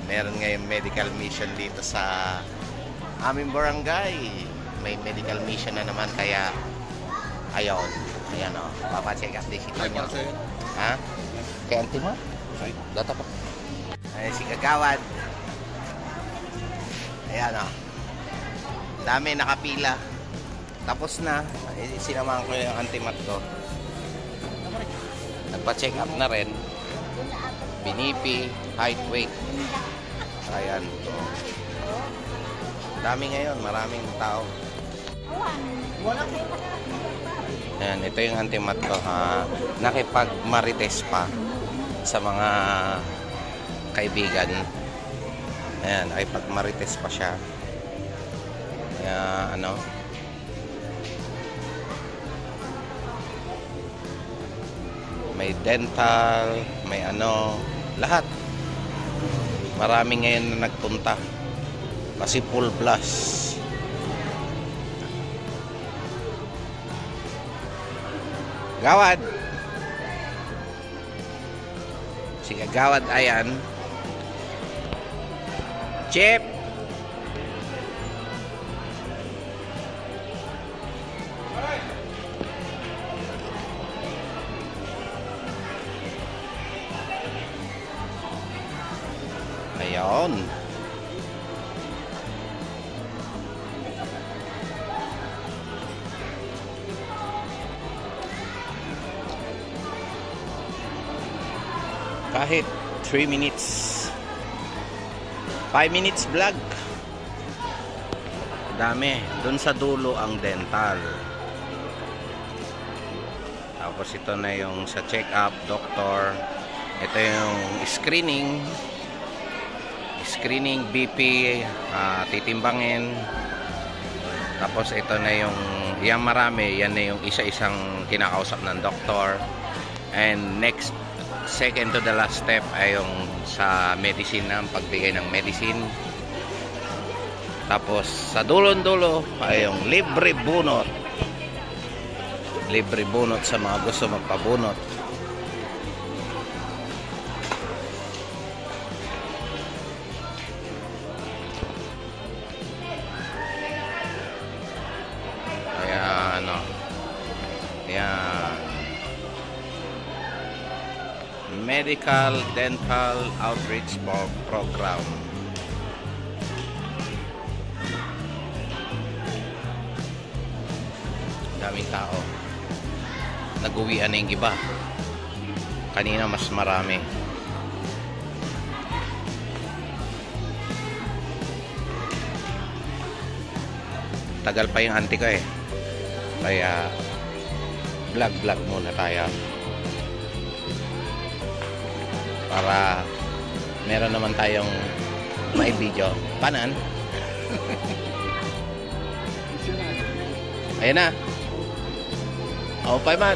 meron ngayon medical mission dito sa aming barangay. May medical mission na naman, kaya ayun. Ayan o, papacheck up din si Tonyo. Ha? Kaya auntie mo? Data pa. Ayan si Kagawad. Ayan o. Dami nakapila. Tapos na. Sinamahan ko yung antimat ko. Nagpa-check up na rin. Binipi, height, weight. Ayan. Dami ngayon. Maraming tao. Ayan. Ito yung antimat ko. Nakipag-marites pa sa mga kaibigan. Ayan. Nakipag-marites pa siya. Kaya ano, may dental, may ano, lahat. Marami ngayon na nagpunta kasi full blast. Gawad, si Gawad, ayan. Chip, ayan. Kahit 3 minutes, 5 minutes vlog. Dami. Doon sa dulo ang dental. Tapos ito na yung sa check-up, doctor. Ito yung screening. Screening, BP, titimbangin. Tapos ito na yung marami. Yan na yung isa-isang kinakausap ng doktor. And next, second to the last step ay yung sa medicine, na pagbigay ng medicine. Tapos sa dulon-dulo ay yung libre bunot. Libre bunot sa mga gusto magpabunot. Kaya ano, yan, medical dental outreach program. Daming tao. Nag-uwian na yung iba. Kanina mas marami. Tagal pa yung auntie ko eh. Kaya vlog muna tayo. Para meron naman tayong may video. Panan? Ayan na. O, Paimat.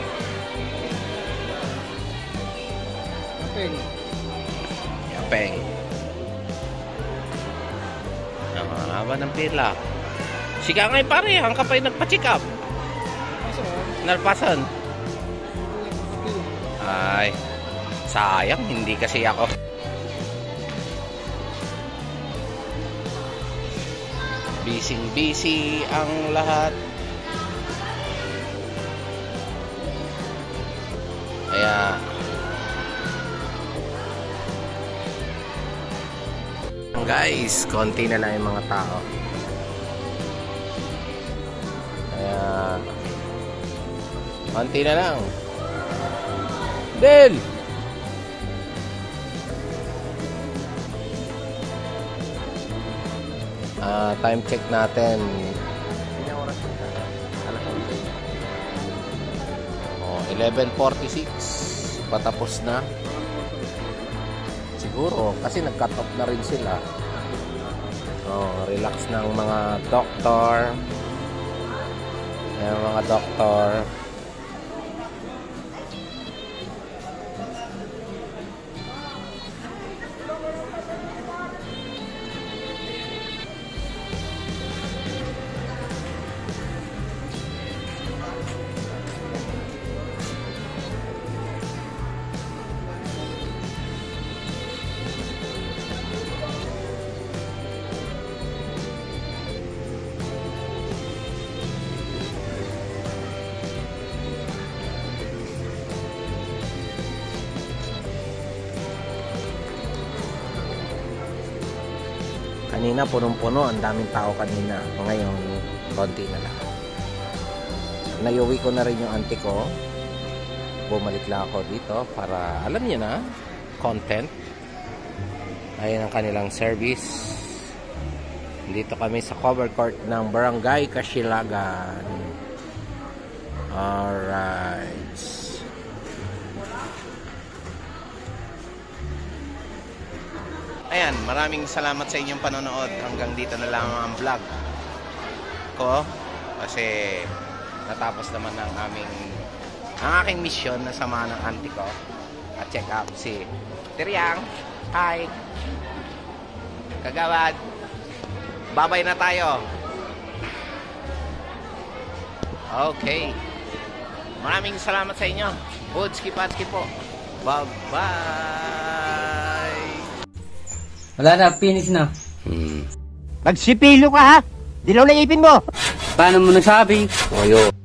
Yapeng. Ang haba ng pila. Sika ngay pare, ang kapay nagpa-check up. Nalpasan. Ay, sayang, hindi kasi ako. Busy ang lahat. Kaya guys, konti na lang yung mga tao. Kaya konti na lang. Del! Time check natin. 11:46. Patapos na. Siguro kasi nag-cut off na rin sila. Relax ng mga doktor. Yung mga doktor. Kanina punong-puno, ang daming tao kanina. Ngayon, konti na lang. Naiuwi ko na rin yung auntie ko. Bumalik lang ako dito para, alam niyo na, content. Ayan ang kanilang service. Dito kami sa cover court ng Barangay Kasilagan. Alright. Ayan, maraming salamat sa inyong panonood. Hanggang dito na lang ang vlog ko. Kasi natapos naman ang aking mission na samahan ng auntie ko. At check up si Tiriang. Hi! Kagawad! Babay na tayo! Okay. Maraming salamat sa inyo. Budski-patski po. Bye-bye! Wala na, finish na. Magsipilo ka ha! Dilaw na ipin mo! Paano mo nagsabi? Ayun.